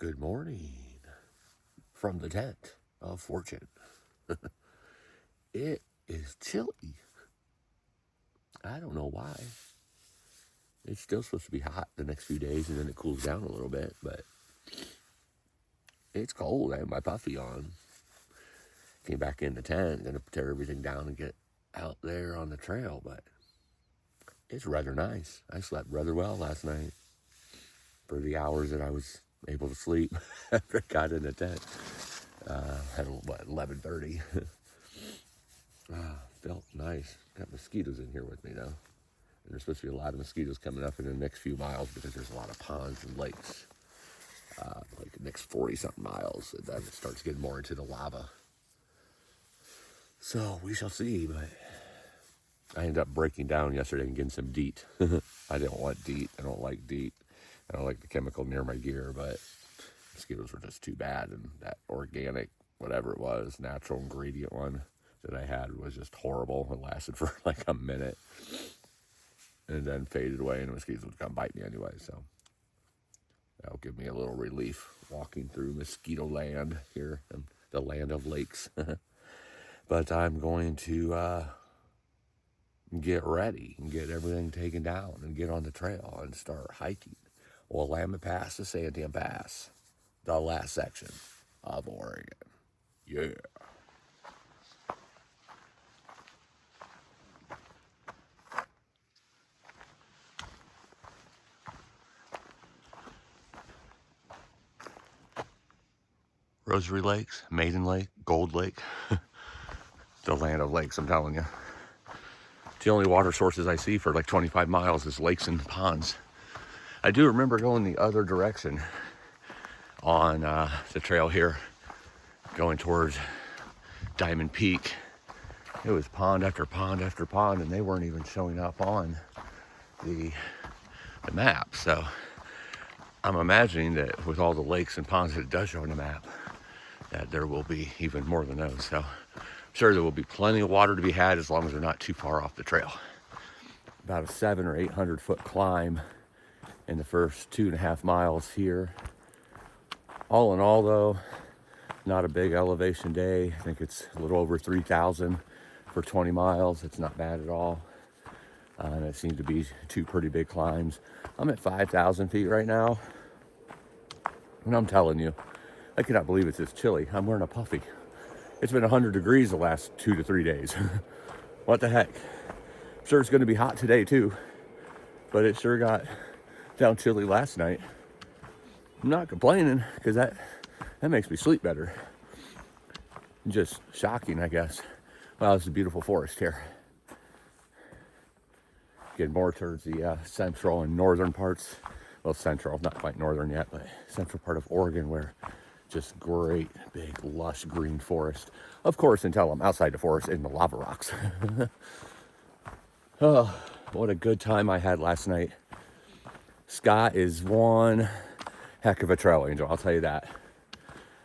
Good morning from the tent of fortune. It is chilly. I don't know why. It's still supposed to be hot the next few days and then it cools down a little bit, but it's cold. I have my puffy on. Came back in the tent, gonna tear everything down and get out there on the trail, but it's rather nice. I slept rather well last night for the hours that I was able to sleep after I got in the tent. At 11:30. Felt nice. Got mosquitoes in here with me now. And there's supposed to be a lot of mosquitoes coming up in the next few miles because there's a lot of ponds and lakes. Like the next 40-something miles, and then it starts getting more into the lava. So we shall see, but I ended up breaking down yesterday and getting some DEET. I didn't want DEET. I don't like DEET. I don't like the chemical near my gear, but mosquitoes were just too bad, and that organic, whatever it was, natural ingredient one that I had was just horrible. It lasted for like a minute and then faded away, and the mosquitoes would come bite me anyway, so that'll give me a little relief walking through mosquito land here in the land of lakes. But I'm going to get ready and get everything taken down and get on the trail and start hiking Willamette Pass to Santiam Pass, the last section of Oregon. Yeah. Rosary Lakes, Maiden Lake, Gold Lake, the land of lakes, I'm telling you. The only water sources I see for like 25 miles is lakes and ponds. I do remember going the other direction on the trail here, going towards Diamond Peak. It was pond after pond after pond, and they weren't even showing up on the map. So I'm imagining that with all the lakes and ponds that it does show on the map, that there will be even more than those. So I'm sure there will be plenty of water to be had as long as they're not too far off the trail. About a 700 or 800 foot climb in the first 2.5 miles here. All in all though, not a big elevation day. I think it's a little over 3,000 for 20 miles. It's not bad at all. And it seems to be 2 pretty big climbs. I'm at 5,000 feet right now. And I'm telling you, I cannot believe it's this chilly. I'm wearing a puffy. It's been 100 degrees the last 2 to 3 days. What the heck? I'm sure it's going to be hot today too, but it sure got down chilly last night. I'm not complaining because that makes me sleep better. Just shocking, I guess. Wow, it's a beautiful forest here. Getting more towards the central and northern parts. Well, central, not quite northern yet, but central part of Oregon, where just great big lush green forest. Of course, until I'm outside the forest in the lava rocks. Oh, what a good time I had last night. Scott is one heck of a trail angel, I'll tell you that.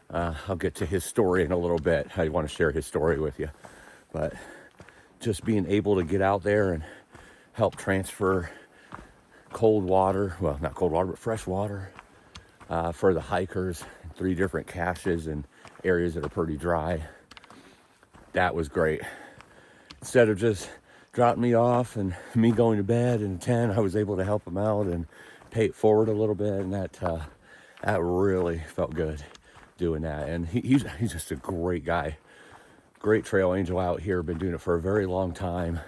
I'll get to his story in a little bit. I want to share his story with you. But just being able to get out there and help transfer cold water, well, not cold water, but fresh water for the hikers, 3 different caches and areas that are pretty dry. That was great. Instead of just dropping me off and me going to bed in 10, I was able to help him out and pay it forward a little bit, and that really felt good doing that. And he's just a great guy, great trail angel out here, been doing it for a very long time.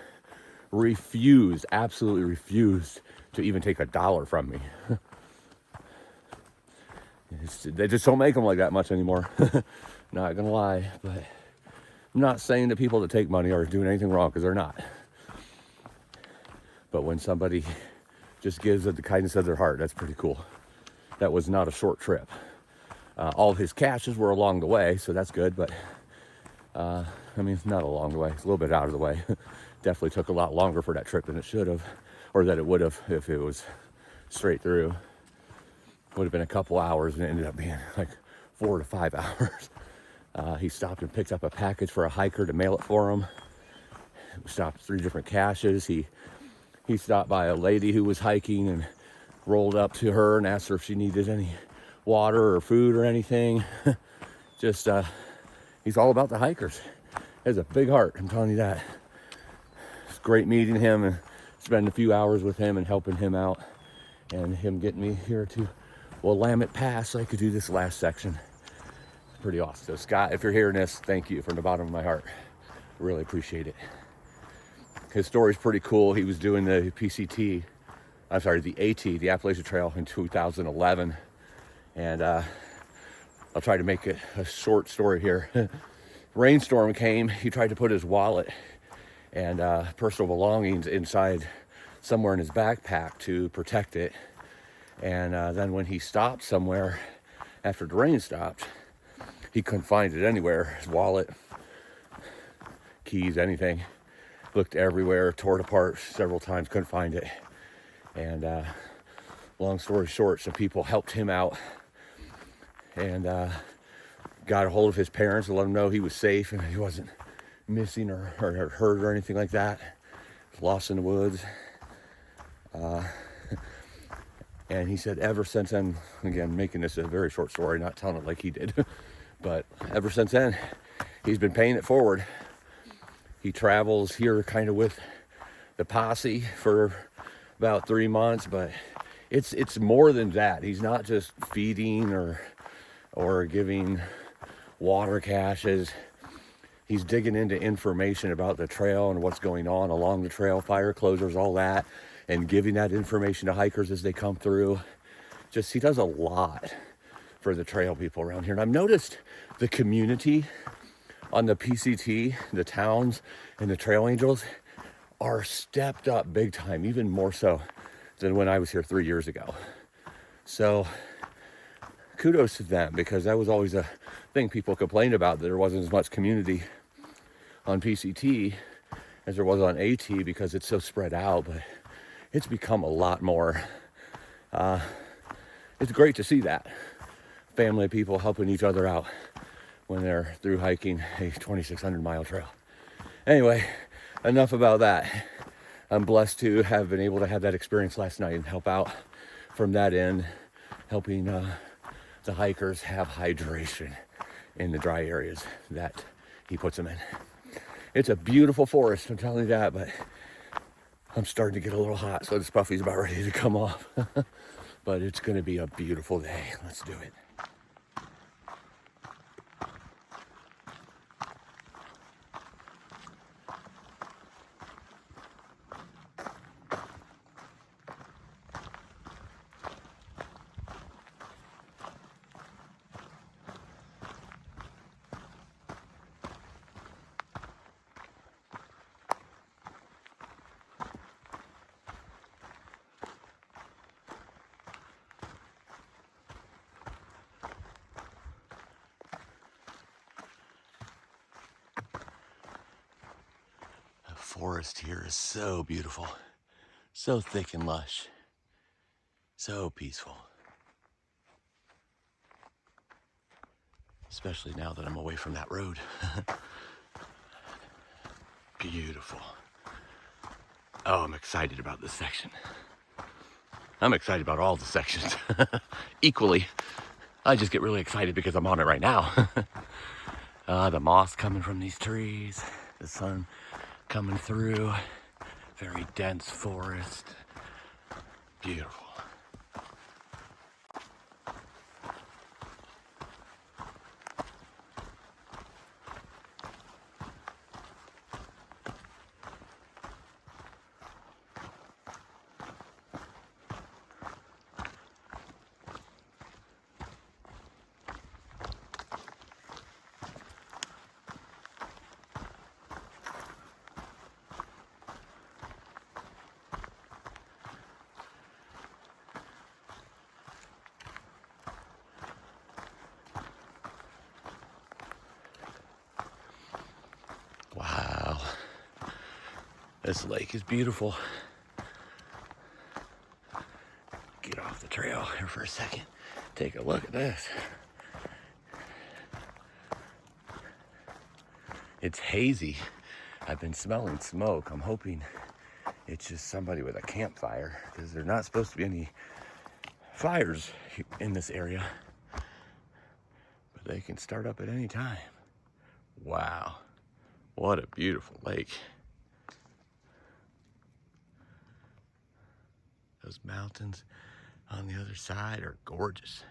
Absolutely refused to even take $1 from me. They just don't make them like that much anymore. Not gonna lie, but I'm not saying that people that take money are doing anything wrong, because they're not. But when somebody just gives of the kindness of their heart, that's pretty cool. That was not a short trip. All of his caches were along the way, so that's good, but I mean, it's not along the way. It's a little bit out of the way. Definitely took a lot longer for that trip than it should have, or that it would have if it was straight through. Would have been a couple hours, and it ended up being like 4 to 5 hours. He stopped and picked up a package for a hiker to mail it for him. We stopped 3 different caches. He stopped by a lady who was hiking and rolled up to her and asked her if she needed any water or food or anything. Just, he's all about the hikers. He has a big heart, I'm telling you that. It's great meeting him and spending a few hours with him and helping him out, and him getting me here to Willamette Pass so I could do this last section. Pretty awesome. So Scott, if you're hearing this, thank you from the bottom of my heart. Really appreciate it. His story's pretty cool. He was doing the PCT, I'm sorry, the AT, the Appalachian Trail in 2011. And I'll try to make it a short story here. Rainstorm came, he tried to put his wallet and personal belongings inside somewhere in his backpack to protect it. And then when he stopped somewhere after the rain stopped, he couldn't find it anywhere. His wallet, keys, anything. Looked everywhere, tore it apart several times, couldn't find it. And long story short, some people helped him out and got a hold of his parents to let him know he was safe and he wasn't missing or hurt or anything like that. Lost in the woods. And he said ever since then, again, making this a very short story, not telling it like he did, but ever since then, he's been paying it forward. He travels here kind of with the posse for about 3 months, but it's more than that. He's not just feeding or giving water caches. He's digging into information about the trail and what's going on along the trail, fire closures, all that, and giving that information to hikers as they come through. Just, he does a lot for the trail people around here. And I've noticed the community on the PCT, the towns and the trail angels are stepped up big time, even more so than when I was here 3 years ago. So kudos to them, because that was always a thing people complained about, that there wasn't as much community on PCT as there was on AT because it's so spread out, but it's become a lot more. It's great to see that. Family of people helping each other out when they're through hiking a 2,600 mile trail. Anyway, enough about that. I'm blessed to have been able to have that experience last night and help out from that end, helping the hikers have hydration in the dry areas that he puts them in. It's a beautiful forest, I'm telling you that, but I'm starting to get a little hot, so this puffy's about ready to come off. But it's gonna be a beautiful day. Let's do it. Forest here is so beautiful, so thick and lush, so peaceful. Especially now that I'm away from that road. Beautiful. Oh, I'm excited about this section. I'm excited about all the sections equally. I just get really excited because I'm on it right now. The moss coming from these trees, the sun coming through, very dense forest, beautiful. Wow, this lake is beautiful. Get off the trail here for a second. Take a look at this. It's hazy. I've been smelling smoke. I'm hoping it's just somebody with a campfire, because there's not supposed to be any fires in this area. they can start up at any time. Wow, what a beautiful lake. Those mountains on the other side are gorgeous.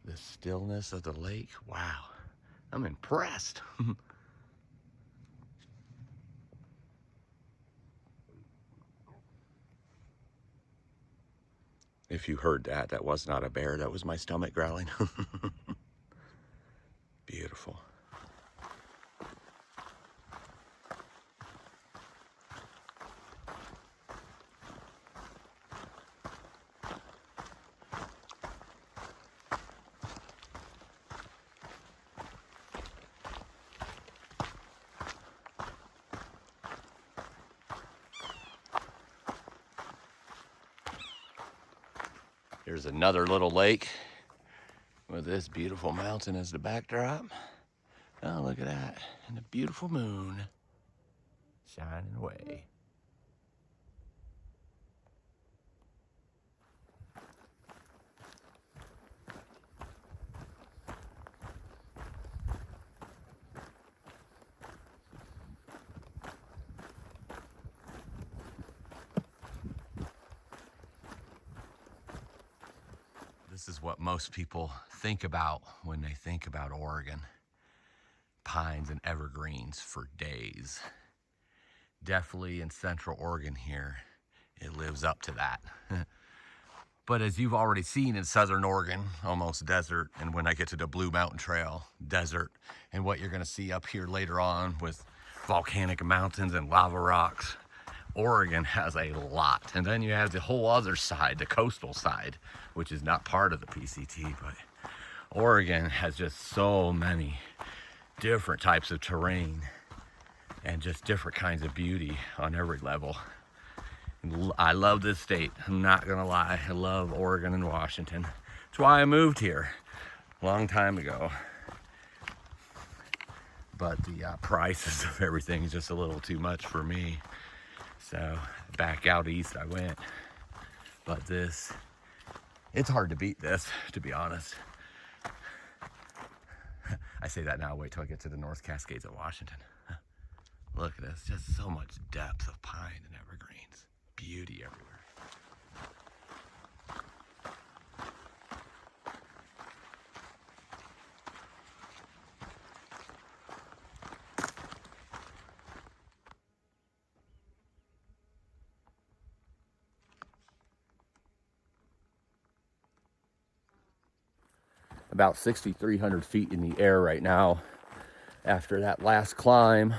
The stillness of the lake, wow, I'm impressed. If you heard that, that was not a bear, that was my stomach growling. Beautiful. Here's another little lake with this beautiful mountain as the backdrop. Oh, look at that. And a beautiful moon shining away. This is what most people think about when they think about Oregon. Pines and evergreens for days. Definitely in Central Oregon here, it lives up to that. But as you've already seen in Southern Oregon, almost desert, and when I get to the Blue Mountain Trail, desert, and what you're gonna see up here later on with volcanic mountains and lava rocks, Oregon has a lot. And then you have the whole other side, the coastal side, which is not part of the PCT, but Oregon has just so many different types of terrain and just different kinds of beauty on every level. I love this state, I'm not gonna lie. I love Oregon and Washington. That's why I moved here a long time ago. But the prices of everything is just a little too much for me. So back out east I went. But this, it's hard to beat this, to be honest. I say that now, wait till I get to the North Cascades of Washington. Look at this, just so much depth of pine and evergreens. Beauty everywhere. About 6,300 feet in the air right now after that last climb.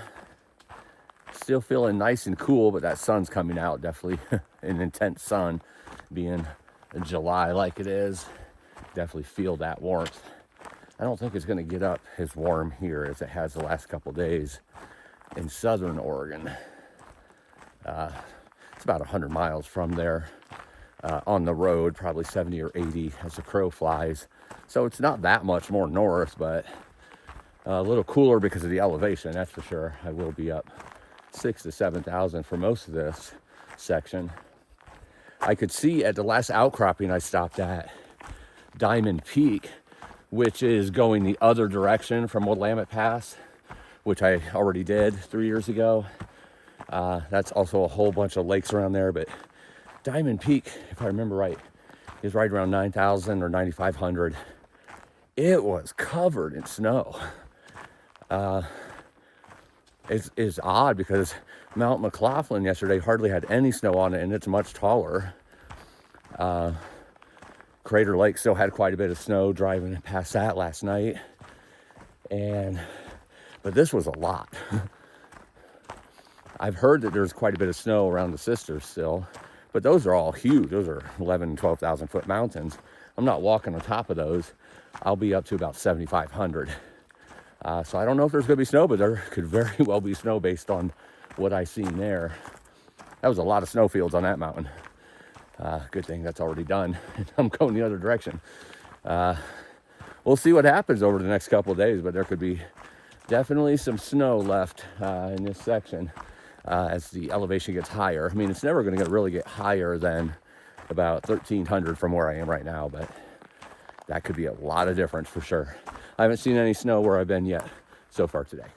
Still feeling nice and cool, but that sun's coming out, definitely an intense sun being in July like it is. Definitely feel that warmth. I don't think it's going to get up as warm here as it has the last couple days in Southern Oregon. It's about 100 miles from there on the road, probably 70 or 80 as the crow flies. So it's not that much more north, but a little cooler because of the elevation, that's for sure. I will be up 6,000 to 7,000 for most of this section. I could see at the last outcropping I stopped at, Diamond Peak, which is going the other direction from Willamette Pass, which I already did 3 years ago. That's also a whole bunch of lakes around there, but Diamond Peak, if I remember right, is right around 9,000 or 9,500. It was covered in snow. It's odd because Mount McLaughlin yesterday hardly had any snow on it, and it's much taller. Crater Lake still had quite a bit of snow driving past that last night. But this was a lot. I've heard that there's quite a bit of snow around the Sisters still, but those are all huge. Those are 11,000, 12,000 foot mountains. I'm not walking on top of those. I'll be up to about 7,500. So I don't know if there's gonna be snow, but there could very well be snow based on what I seen there. That was a lot of snowfields on that mountain. Good thing that's already done. I'm going the other direction. We'll see what happens over the next couple of days, but there could be definitely some snow left in this section as the elevation gets higher. I mean, it's never gonna really get higher than about 1,300 from where I am right now, but that could be a lot of difference for sure. I haven't seen any snow where I've been yet so far today.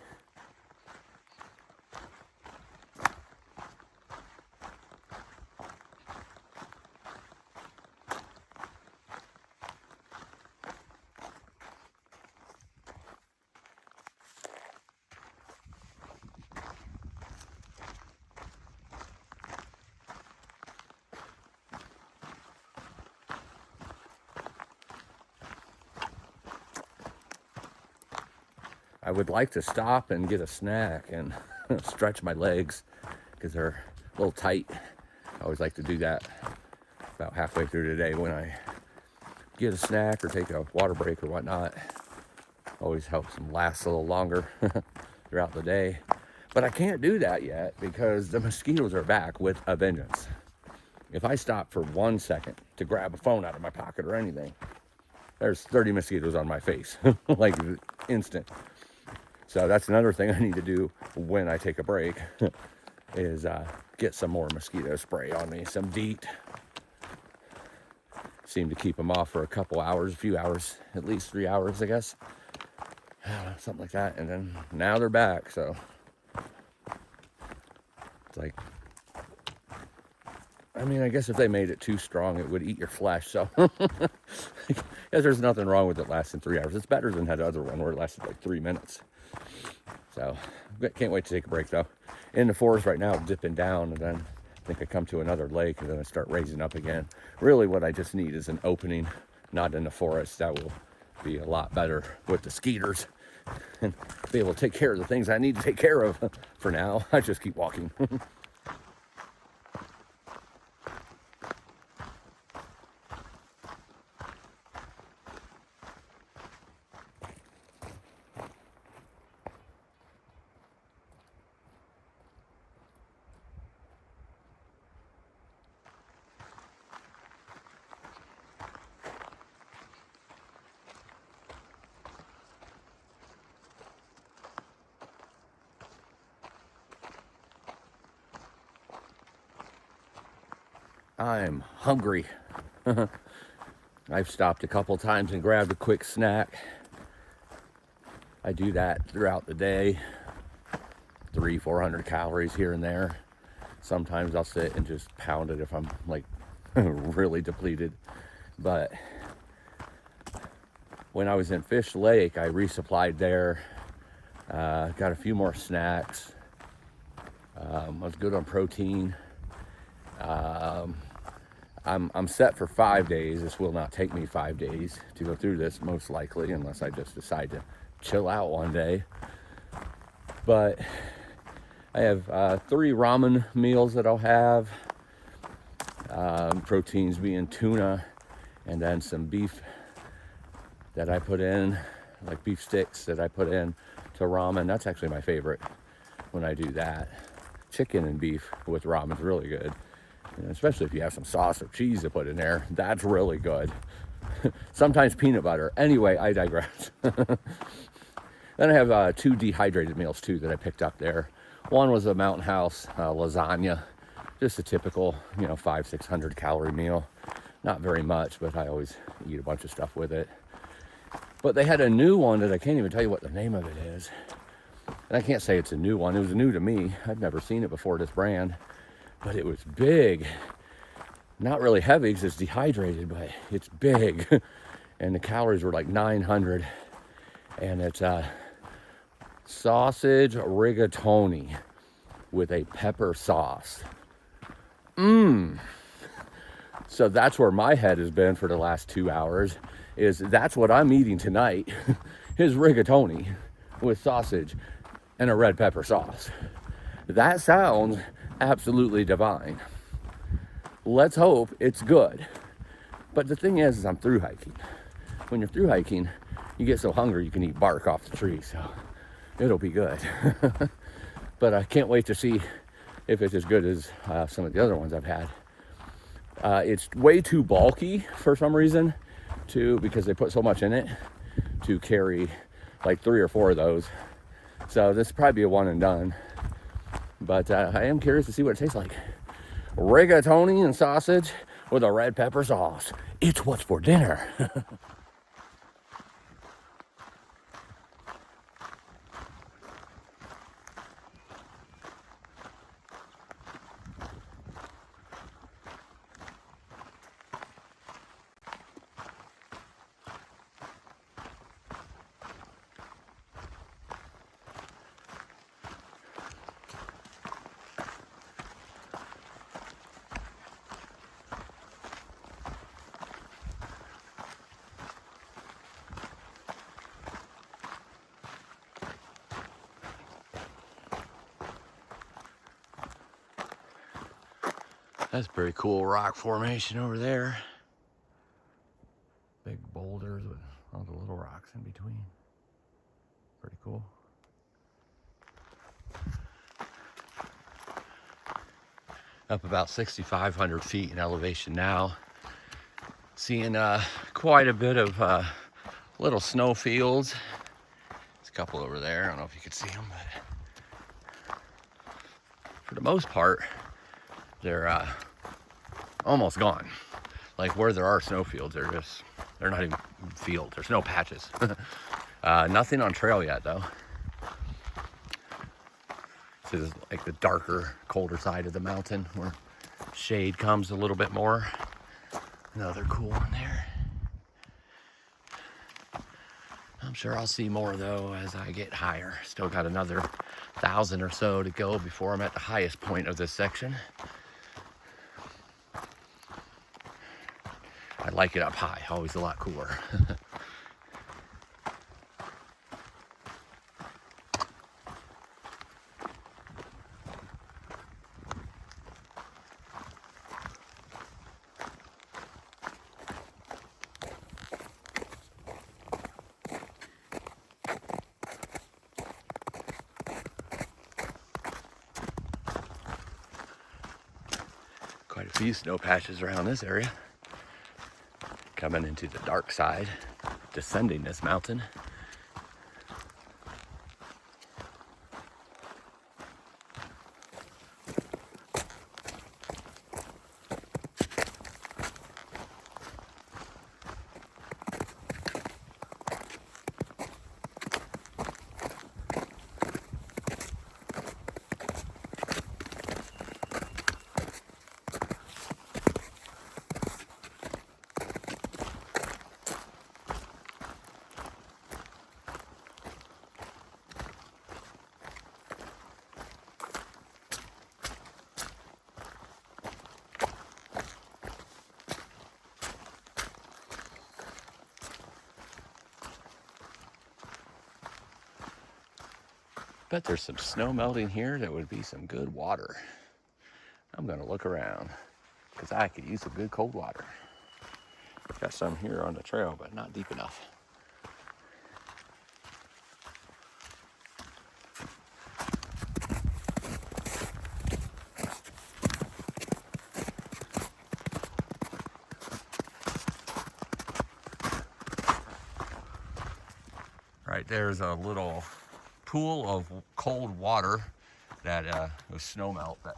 I would like to stop and get a snack and stretch my legs because they're a little tight. I always like to do that about halfway through the day when I get a snack or take a water break or whatnot. Always helps them last a little longer throughout the day. But I can't do that yet because the mosquitoes are back with a vengeance. If I stop for 1 second to grab a phone out of my pocket or anything, there's 30 mosquitoes on my face, like instant. So that's another thing I need to do when I take a break is get some more mosquito spray on me, some DEET. Seem to keep them off for a couple hours, a few hours, at least 3 hours, I guess. Something like that. And then now they're back. So it's like, I mean, I guess if they made it too strong, it would eat your flesh. So yes, there's nothing wrong with it lasting 3 hours. It's better than that other one where it lasted like 3 minutes. So can't wait to take a break though. In the forest right now, dipping down, and then I think I come to another lake and then I start raising up again. Really what I just need is an opening, not in the forest. That will be a lot better with the skeeters and be able to take care of the things I need to take care of. For now, I just keep walking. I'm hungry. I've stopped a couple times and grabbed a quick snack. I do that throughout the day. 300-400 calories here and there. Sometimes I'll sit and just pound it if I'm like really depleted. But when I was in Fish Lake, I resupplied there. Got a few more snacks. I was good on protein. I'm set for 5 days. This will not take me 5 days to go through this, most likely, unless I just decide to chill out one day. But I have 3 ramen meals that I'll have. Proteins being tuna, and then some beef that I put in, like beef sticks that I put in to ramen. That's actually my favorite when I do that. Chicken and beef with ramen is really good. And especially if you have some sauce or cheese to put in there, that's really good. Sometimes peanut butter. Anyway, I digress. Then I have 2 dehydrated meals too that I picked up there. One was a Mountain House lasagna, just a typical, 500-600 calorie meal. Not very much, but I always eat a bunch of stuff with it. But they had a new one that I can't even tell you what the name of it is. And I can't say it's a new one. It was new to me. I've never seen it before, this brand. But it was big. Not really heavy because it's dehydrated, but it's big. And the calories were like 900. And it's sausage rigatoni with a pepper sauce. So that's where my head has been for the last 2 hours. That's what I'm eating tonight. Is rigatoni with sausage and a red pepper sauce. That sounds absolutely divine. Let's hope it's good. But the thing is I'm through hiking. When you're through hiking, you get so hungry you can eat bark off the tree, so it'll be good. But I can't wait to see if it's as good as some of the other ones I've had. It's way too bulky for some reason, because they put so much in it to carry like 3 or 4 of those. So this will probably be a one and done. But I am curious to see what it tastes like. Rigatoni and sausage with a red pepper sauce. It's what's for dinner. That's a pretty cool rock formation over there. Big boulders with all the little rocks in between. Pretty cool. Up about 6,500 feet in elevation now. Seeing quite a bit of little snow fields. There's a couple over there. I don't know if you could see them, but for the most part, they're almost gone. Like where there are snowfields, they're not even fields. There's no patches. Nothing on trail yet though. This is like the darker, colder side of the mountain where shade comes a little bit more. Another cool one there. I'm sure I'll see more though as I get higher. Still got another 1,000 or so to go before I'm at the highest point of this section. I like it up high, always a lot cooler. Quite a few snow patches around this area. Coming into the dark side, descending this mountain. Bet there's some snow melting here that would be some good water. I'm gonna look around because I could use some good cold water. Got some here on the trail, but not deep enough. Right there's a little pool of cold water that was snow melt. That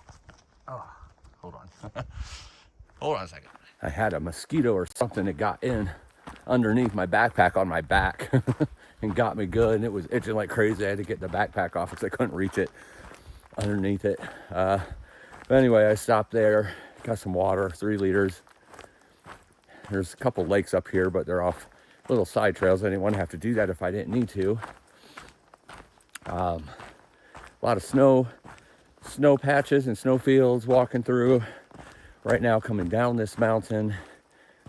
hold on. Hold on a second. I had a mosquito or something that got in underneath my backpack on my back and got me good, and it was itching like crazy. I had to get the backpack off because I couldn't reach it underneath it. But anyway, I stopped there, got some water, 3 liters. There's a couple lakes up here, but they're off little side trails. I didn't want to have to do that if I didn't need to. A lot of snow patches and snow fields walking through right now, coming down this mountain,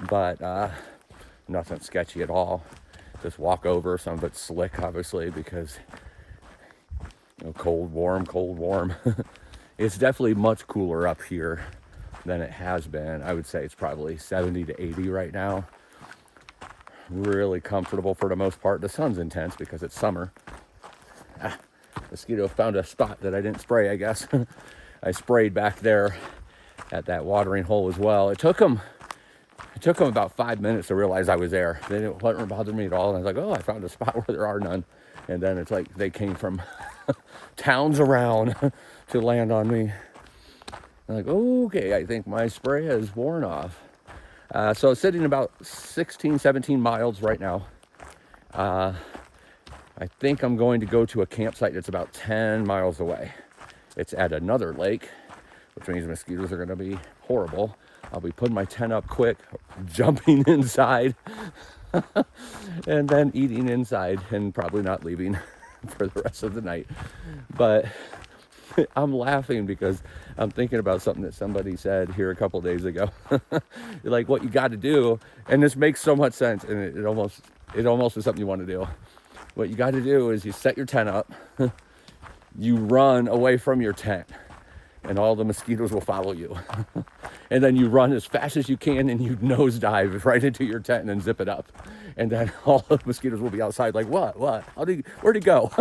but nothing sketchy at all. Just walk over, some of it's slick obviously because cold warm. It's definitely much cooler up here than it has been. I would say it's probably 70 to 80 right now. Really comfortable for the most part. The sun's intense because it's summer. Mosquito found a spot that I didn't spray, I guess. I sprayed back there at that watering hole as well. It took them about 5 minutes to realize I was there. They didn't bother me at all. And I was like, oh, I found a spot where there are none. And then it's like they came from towns around to land on me. I'm like, okay, I think my spray has worn off. So it's sitting about 16, 17 miles right now. I think I'm going to go to a campsite that's about 10 miles away. It's at another lake, which means mosquitoes are going to be horrible. I'll be putting my tent up quick, jumping inside, and then eating inside and probably not leaving for the rest of the night. But I'm laughing because I'm thinking about something that somebody said here a couple days ago. Like what you got to do, and this makes so much sense, and it almost is something you want to do. What you got to do is you set your tent up, you run away from your tent, and all the mosquitoes will follow you. And then you run as fast as you can and you nosedive right into your tent and then zip it up. And then all the mosquitoes will be outside like, what? Where'd he go?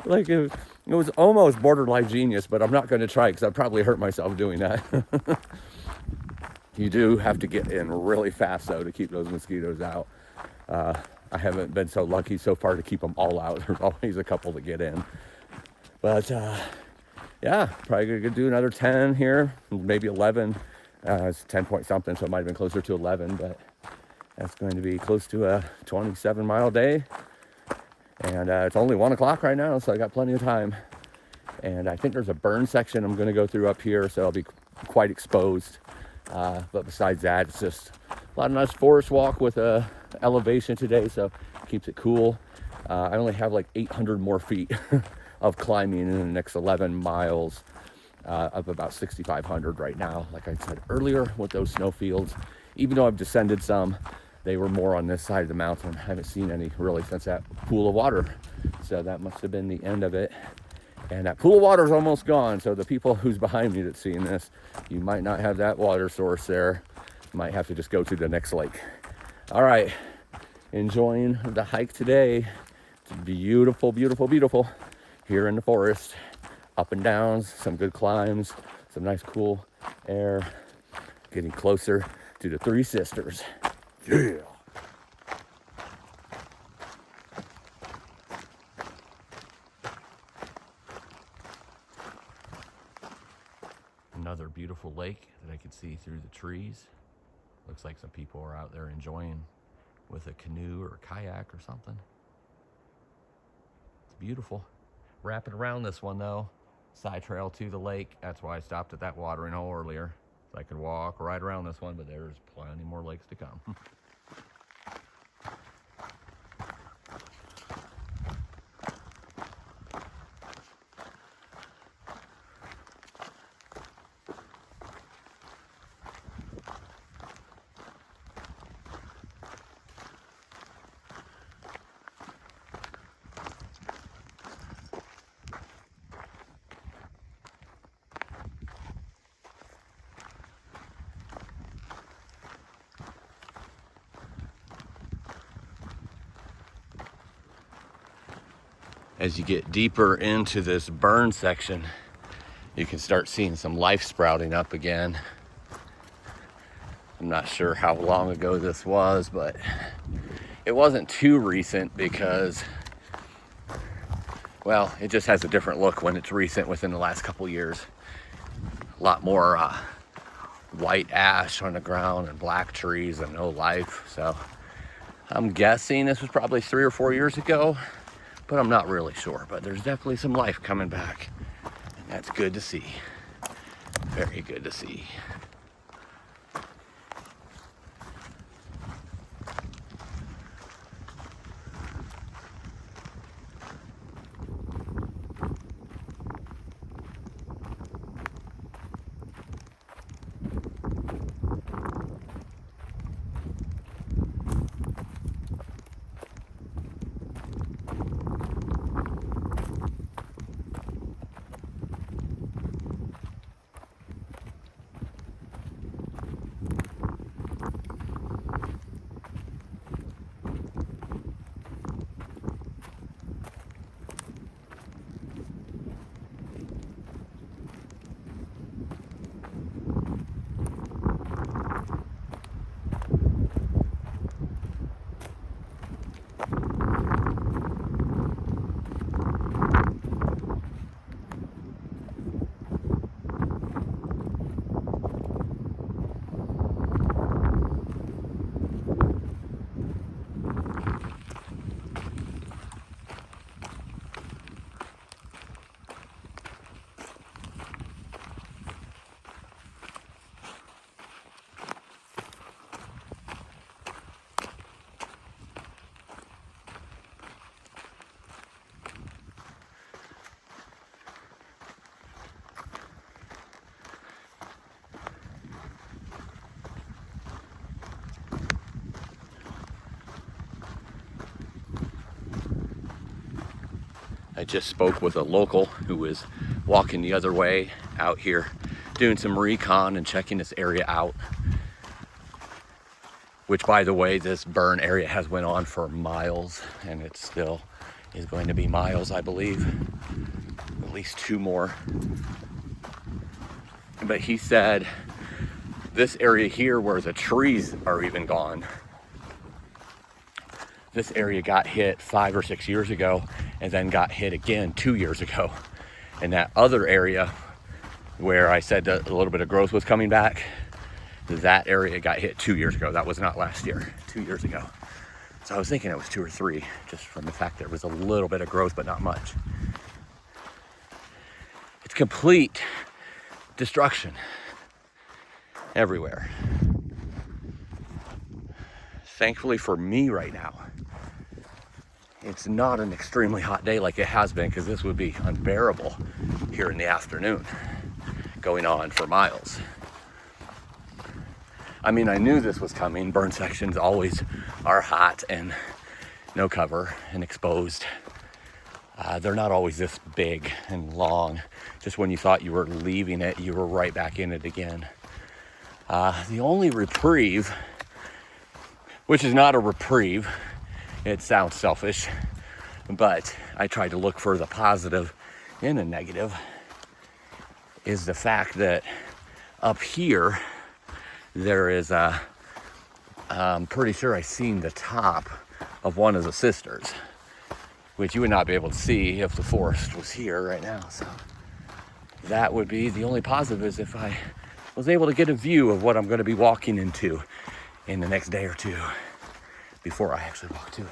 Like it was almost borderline genius, but I'm not going to try because I'd probably hurt myself doing that. You do have to get in really fast though to keep those mosquitoes out. I haven't been so lucky so far to keep them all out. There's always a couple to get in. But yeah, probably gonna do another 10 here, maybe 11. It's 10 point something, so it might have been closer to 11, but that's going to be close to a 27-mile day. And it's only 1 o'clock right now, so I got plenty of time. And I think there's a burn section I'm going to go through up here, so I'll be quite exposed. But besides that, it's just a lot of nice forest walk with elevation today, so it keeps it cool. I only have like 800 more feet of climbing in the next 11 miles of about 6,500 right now. Like I said earlier, with those snow fields, even though I've descended some, they were more on this side of the mountain. I haven't seen any really since that pool of water. So that must have been the end of it. And that pool of water is almost gone. So the people who's behind me that's seeing this, you might not have that water source there. You might have to just go to the next lake. All right, enjoying the hike today. It's beautiful, beautiful, beautiful here in the forest. Up and downs, some good climbs, some nice cool air. Getting closer to the Three Sisters. Yeah. Another beautiful lake that I could see through the trees. Looks like some people are out there enjoying with a canoe or a kayak or something. It's beautiful. Wrapping around this one though, side trail to the lake. That's why I stopped at that watering hole earlier. So I could walk right around this one, but there's plenty more lakes to come. As you get deeper into this burn section, you can start seeing some life sprouting up again. I'm not sure how long ago this was, but it wasn't too recent because, well, it just has a different look when it's recent within the last couple years. A lot more white ash on the ground and black trees and no life. So I'm guessing this was probably 3 or 4 years ago, but I'm not really sure. But there's definitely some life coming back, and that's good to see. Very good to see. I just spoke with a local who was walking the other way out here doing some recon and checking this area out. Which, by the way, this burn area has went on for miles, and it still is going to be miles, I believe. At least 2 more. But he said this area here where the trees are even gone, this area got hit 5 or 6 years ago and then got hit again 2 years ago. And that other area where I said that a little bit of growth was coming back, that area got hit 2 years ago. That was not last year, 2 years ago. So I was thinking it was 2 or 3, just from the fact there was a little bit of growth, but not much. It's complete destruction everywhere. Thankfully for me right now, it's not an extremely hot day like it has been, because this would be unbearable here in the afternoon, going on for miles. I mean, I knew this was coming. Burn sections always are hot and no cover and exposed. They're not always this big and long. Just when you thought you were leaving it, you were right back in it again. The only reprieve, which is not a reprieve, it sounds selfish, but I tried to look for the positive in a negative, is the fact that up here, there is I'm pretty sure I seen the top of one of the sisters, which you would not be able to see if the forest was here right now. So that would be the only positive, is if I was able to get a view of what I'm going to be walking into in the next day or two before I actually walk to it.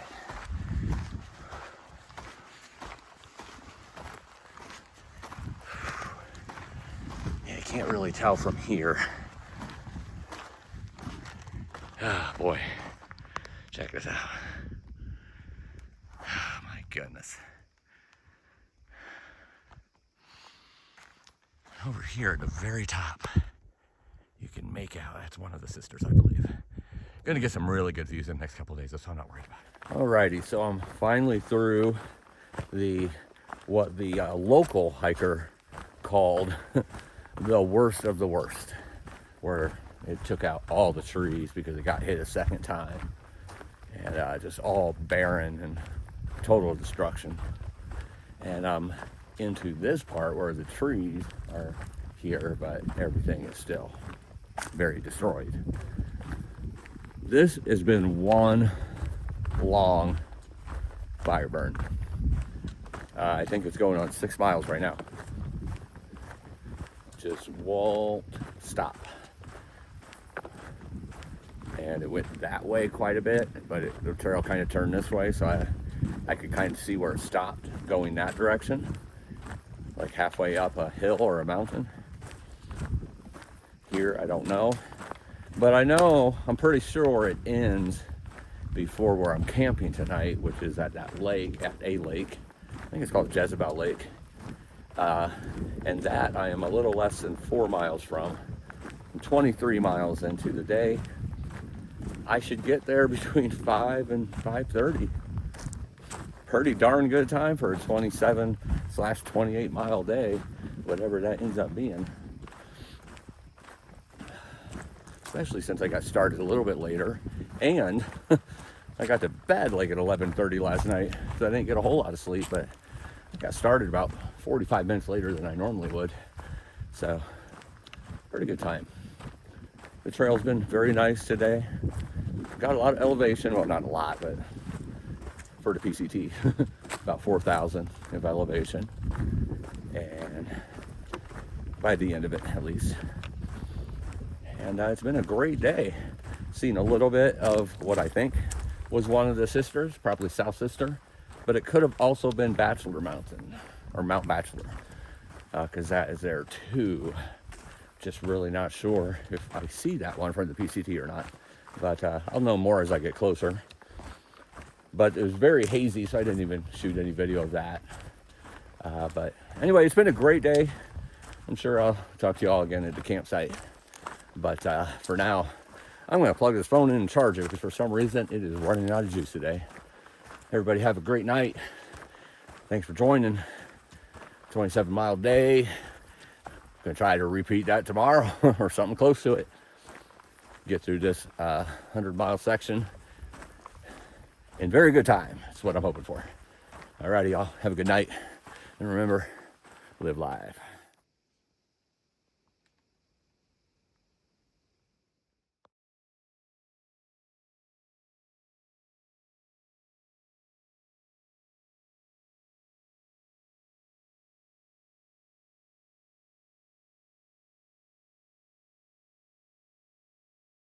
Yeah, you can't really tell from here. Oh boy, check this out. Oh my goodness. Over here at the very top, you can make out, that's one of the sisters, I believe. Gonna get some really good views in the next couple of days, so I'm not worried about it. Alrighty, so I'm finally through what the local hiker called the worst of the worst, where it took out all the trees because it got hit a second time, and just all barren and total destruction. And I'm into this part where the trees are here, but everything is still very destroyed. This has been one long fire burn. I think it's going on 6 miles right now. Just won't stop. And it went that way quite a bit, but the trail kind of turned this way, so I could kind of see where it stopped going that direction, like halfway up a hill or a mountain. Here, I don't know, but I know, I'm pretty sure it ends before where I'm camping tonight, which is at that lake, at a lake. I think it's called Jezebel Lake. And that I am a little less than 4 miles from. I'm 23 miles into the day. I should get there between 5 and 5:30. Pretty darn good time for a 27/28 mile day, whatever that ends up being. Especially since I got started a little bit later, and I got to bed like at 11:30 last night, so I didn't get a whole lot of sleep, but I got started about 45 minutes later than I normally would. So, pretty good time. The trail's been very nice today. Got a lot of elevation, well, not a lot, but for the PCT, about 4,000 of elevation, and by the end of it, at least. And it's been a great day. Seen a little bit of what I think was one of the sisters, probably South Sister, but it could have also been Bachelor Mountain, or Mount Bachelor, because that is there too. Just really not sure if I see that one from the PCT or not, but I'll know more as I get closer. But it was very hazy, so I didn't even shoot any video of that. But anyway, it's been a great day. I'm sure I'll talk to you all again at the campsite. But for now, I'm going to plug this phone in and charge it, because for some reason it is running out of juice today. Everybody have a great night. Thanks for joining. 27 mile day. Gonna try to repeat that tomorrow or something close to it. Get through this 100-mile section in very good time. That's what I'm hoping for. Alrighty, y'all. Have a good night. And remember, live live.